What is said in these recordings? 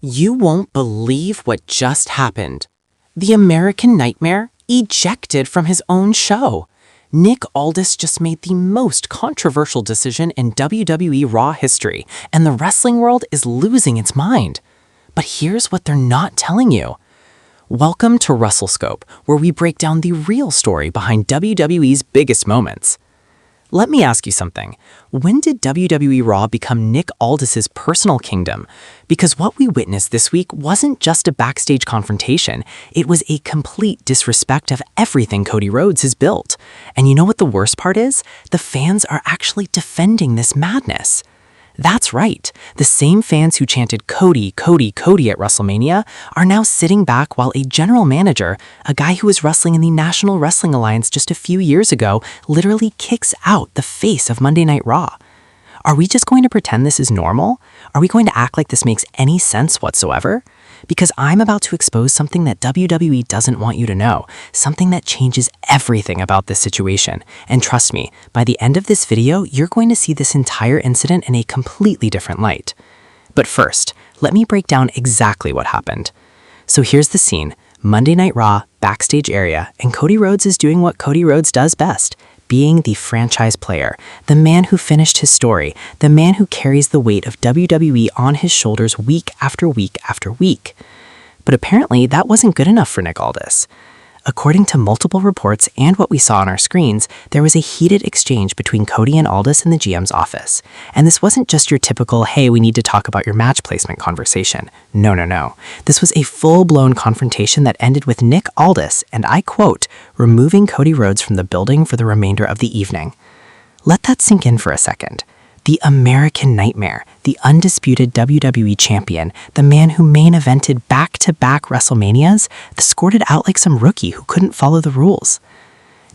You won't believe what just happened. The American Nightmare ejected from his own show. Nick Aldis just made the most controversial decision in WWE Raw history, and the wrestling world is losing its mind. But here's what they're not telling you. Welcome to WrestleScope, where we break down the real story behind WWE's biggest moments. Let me ask you something. When did WWE Raw become Nick Aldis's personal kingdom? Because what we witnessed this week wasn't just a backstage confrontation, it was a complete disrespect of everything Cody Rhodes has built. And you know what the worst part is? The fans are actually defending this madness. That's right. The same fans who chanted Cody, Cody, Cody at WrestleMania are now sitting back while a general manager, a guy who was wrestling in the National Wrestling Alliance just a few years ago, literally kicks out the face of Monday Night Raw. Are we just going to pretend this is normal? Are we going to act like this makes any sense whatsoever? Because I'm about to expose something that WWE doesn't want you to know, something that changes everything about this situation. And trust me, by the end of this video, you're going to see this entire incident in a completely different light. But first, let me break down exactly what happened. So here's the scene. Monday Night Raw, backstage area, and Cody Rhodes is doing what Cody Rhodes does best, being the franchise player, the man who finished his story, the man who carries the weight of WWE on his shoulders week after week after week. But apparently that wasn't good enough for Nick Aldis. According to multiple reports and what we saw on our screens, there was a heated exchange between Cody and Aldis in the GM's office. And this wasn't just your typical, hey, we need to talk about your match placement conversation. No. This was a full-blown confrontation that ended with Nick Aldis, and I quote, removing Cody Rhodes from the building for the remainder of the evening. Let that sink in for a second. The American Nightmare, the undisputed WWE champion, the man who main evented back-to-back WrestleManias, escorted out like some rookie who couldn't follow the rules.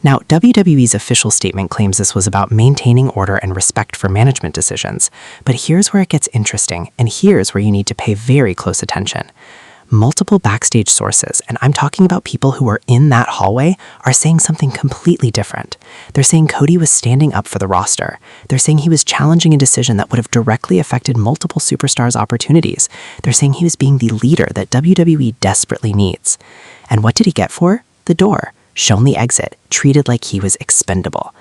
Now, WWE's official statement claims this was about maintaining order and respect for management decisions, but here's where it gets interesting, and here's where you need to pay very close attention. Multiple backstage sources, and I'm talking about people who were in that hallway, are saying something completely different. They're saying Cody was standing up for the roster. They're saying he was challenging a decision that would have directly affected multiple superstars' opportunities. They're saying he was being the leader that WWE desperately needs. And what did he get for? The door, shown the exit, treated like he was expendable.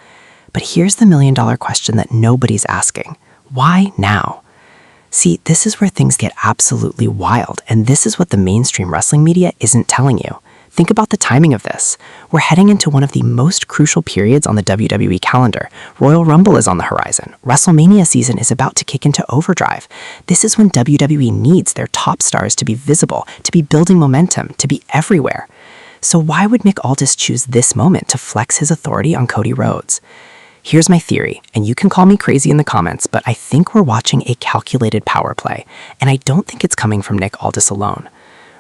But here's the million-dollar question that nobody's asking. Why now? See, this is where things get absolutely wild, and this is what the mainstream wrestling media isn't telling you. Think about the timing of this. We're heading into one of the most crucial periods on the WWE calendar. Royal Rumble is on the horizon. WrestleMania season is about to kick into overdrive. This is when WWE needs their top stars to be visible, to be building momentum, to be everywhere. So why would Nick Aldis choose this moment to flex his authority on Cody Rhodes? Here's my theory, and you can call me crazy in the comments, but I think we're watching a calculated power play, and I don't think it's coming from Nick Aldis alone.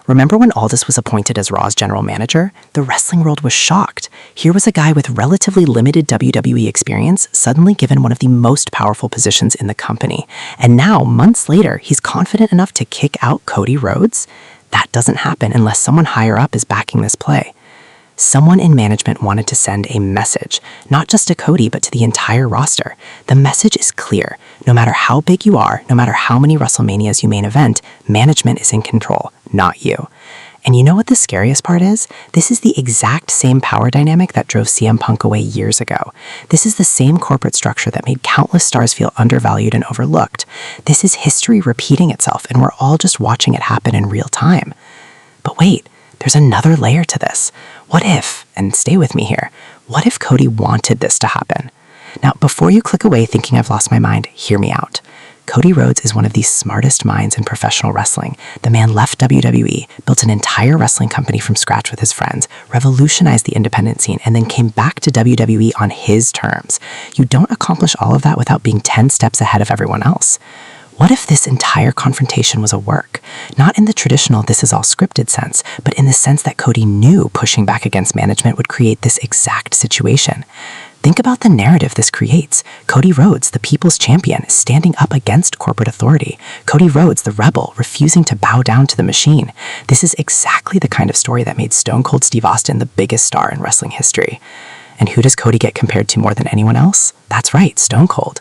Remember when Aldis was appointed as Raw's general manager? The wrestling world was shocked. Here was a guy with relatively limited WWE experience suddenly given one of the most powerful positions in the company. And now, months later, he's confident enough to kick out Cody Rhodes? That doesn't happen unless someone higher up is backing this play. Someone in management wanted to send a message, not just to Cody, but to the entire roster. The message is clear. No matter how big you are, no matter how many WrestleManias you main event, management is in control, not you. And you know what the scariest part is? This is the exact same power dynamic that drove CM Punk away years ago. This is the same corporate structure that made countless stars feel undervalued and overlooked. This is history repeating itself, and we're all just watching it happen in real time. But wait, there's another layer to this. What if, and stay with me here, what if Cody wanted this to happen? Now, before you click away thinking I've lost my mind, hear me out. Cody Rhodes is one of the smartest minds in professional wrestling. The man left WWE, built an entire wrestling company from scratch with his friends, revolutionized the independent scene, and then came back to WWE on his terms. You don't accomplish all of that without being 10 steps ahead of everyone else. What if this entire confrontation was a work? Not in the traditional this is all scripted sense, but in the sense that Cody knew pushing back against management would create this exact situation. Think about the narrative this creates. Cody Rhodes, the people's champion, standing up against corporate authority. Cody Rhodes, the rebel, refusing to bow down to the machine. This is exactly the kind of story that made Stone Cold Steve Austin the biggest star in wrestling history. And who does Cody get compared to more than anyone else? That's right, Stone Cold.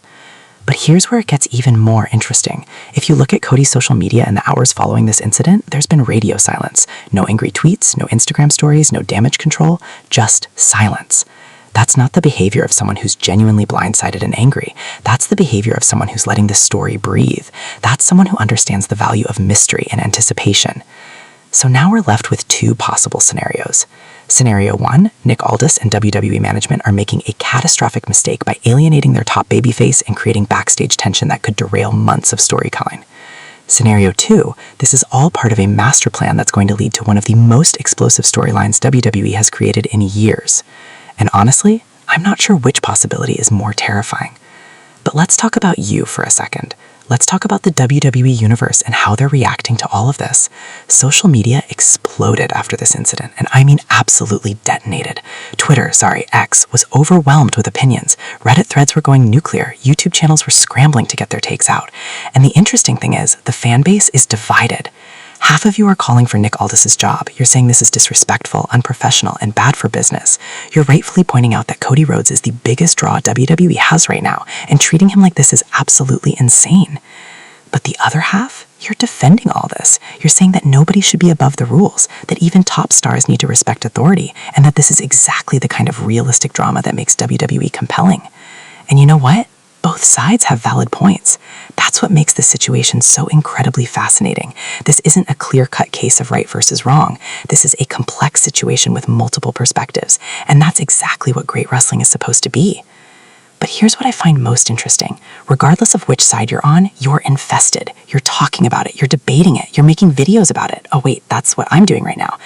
But here's where it gets even more interesting. If you look at Cody's social media in the hours following this incident, there's been radio silence. No angry tweets, no Instagram stories, no damage control, just silence. That's not the behavior of someone who's genuinely blindsided and angry. That's the behavior of someone who's letting the story breathe. That's someone who understands the value of mystery and anticipation. So now we're left with two possible scenarios. Scenario 1, Nick Aldis and WWE management are making a catastrophic mistake by alienating their top babyface and creating backstage tension that could derail months of storytelling. Scenario 2, this is all part of a master plan that's going to lead to one of the most explosive storylines WWE has created in years. And honestly, I'm not sure which possibility is more terrifying. But let's talk about you for a second. Let's talk about the WWE Universe and how they're reacting to all of this. Social media exploded after this incident, and I mean absolutely detonated. X, was overwhelmed with opinions. Reddit threads were going nuclear. YouTube channels were scrambling to get their takes out. And the interesting thing is, the fan base is divided. Half of you are calling for Nick Aldis' job. You're saying this is disrespectful, unprofessional, and bad for business. You're rightfully pointing out that Cody Rhodes is the biggest draw WWE has right now, and treating him like this is absolutely insane. But the other half, you're defending all this. You're saying that nobody should be above the rules, that even top stars need to respect authority, and that this is exactly the kind of realistic drama that makes WWE compelling. And you know what? Both sides have valid points. That's what makes this situation so incredibly fascinating. This isn't a clear-cut case of right versus wrong. This is a complex situation with multiple perspectives, and that's exactly what great wrestling is supposed to be. But here's what I find most interesting. Regardless of which side you're on, you're infested. You're talking about it. You're debating it. You're making videos about it. Oh wait, that's what I'm doing right now.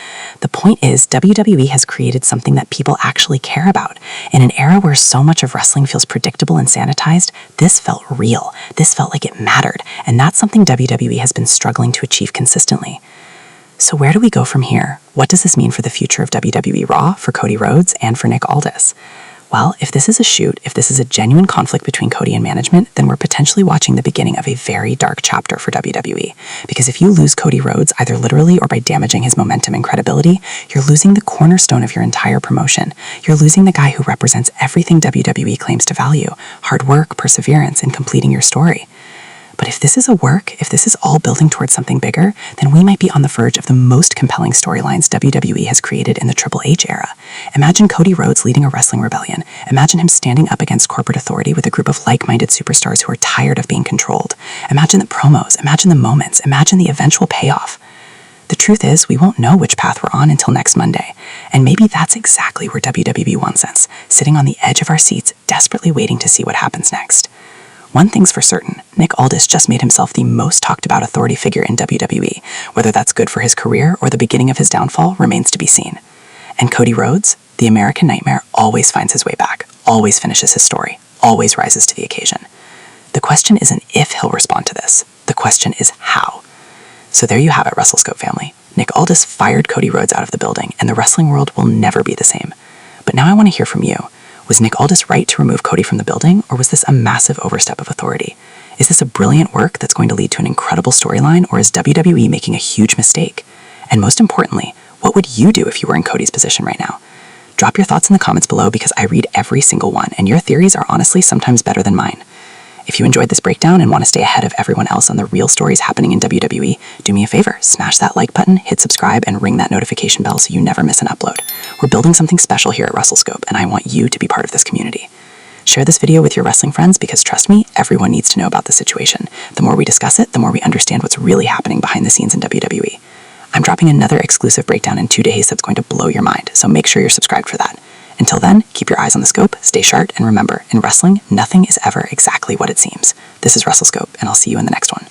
The point is, WWE has created something that people actually care about. In an era where so much of wrestling feels predictable and sanitized, this felt real. This felt like it mattered. And that's something WWE has been struggling to achieve consistently. So where do we go from here? What does this mean for the future of WWE Raw, for Cody Rhodes, and for Nick Aldis? Well, if this is a shoot, if this is a genuine conflict between Cody and management, then we're potentially watching the beginning of a very dark chapter for WWE. Because if you lose Cody Rhodes, either literally or by damaging his momentum and credibility, you're losing the cornerstone of your entire promotion. You're losing the guy who represents everything WWE claims to value: hard work, perseverance, and completing your story. But if this is a work, if this is all building towards something bigger, then we might be on the verge of the most compelling storylines WWE has created in the Triple H era. Imagine Cody Rhodes leading a wrestling rebellion. Imagine him standing up against corporate authority with a group of like-minded superstars who are tired of being controlled. Imagine the promos, imagine the moments, imagine the eventual payoff. The truth is, we won't know which path we're on until next Monday. And maybe that's exactly where WWE wants us, sitting on the edge of our seats, desperately waiting to see what happens next. One thing's for certain, Nick Aldis just made himself the most talked about authority figure in WWE. Whether that's good for his career or the beginning of his downfall remains to be seen. And Cody Rhodes, the American Nightmare, always finds his way back, always finishes his story, always rises to the occasion. The question isn't if he'll respond to this, the question is how. So there you have it, WrestleScope family. Nick Aldis fired Cody Rhodes out of the building, and the wrestling world will never be the same. But now I want to hear from you. Was Nick Aldis right to remove Cody from the building, or was this a massive overstep of authority? Is this a brilliant work that's going to lead to an incredible storyline, or is WWE making a huge mistake? And most importantly, what would you do if you were in Cody's position right now? Drop your thoughts in the comments below because I read every single one, and your theories are honestly sometimes better than mine. If you enjoyed this breakdown and want to stay ahead of everyone else on the real stories happening in WWE, do me a favor, smash that like button, hit subscribe, and ring that notification bell so you never miss an upload. We're building something special here at WrestleScope, and I want you to be part of this community. Share this video with your wrestling friends because trust me, everyone needs to know about the situation. The more we discuss it, the more we understand what's really happening behind the scenes in WWE. I'm dropping another exclusive breakdown in 2 days that's going to blow your mind, so make sure you're subscribed for that. Until then, keep your eyes on the scope, stay sharp, and remember, in wrestling, nothing is ever exactly what it seems. This is WrestleScope, and I'll see you in the next one.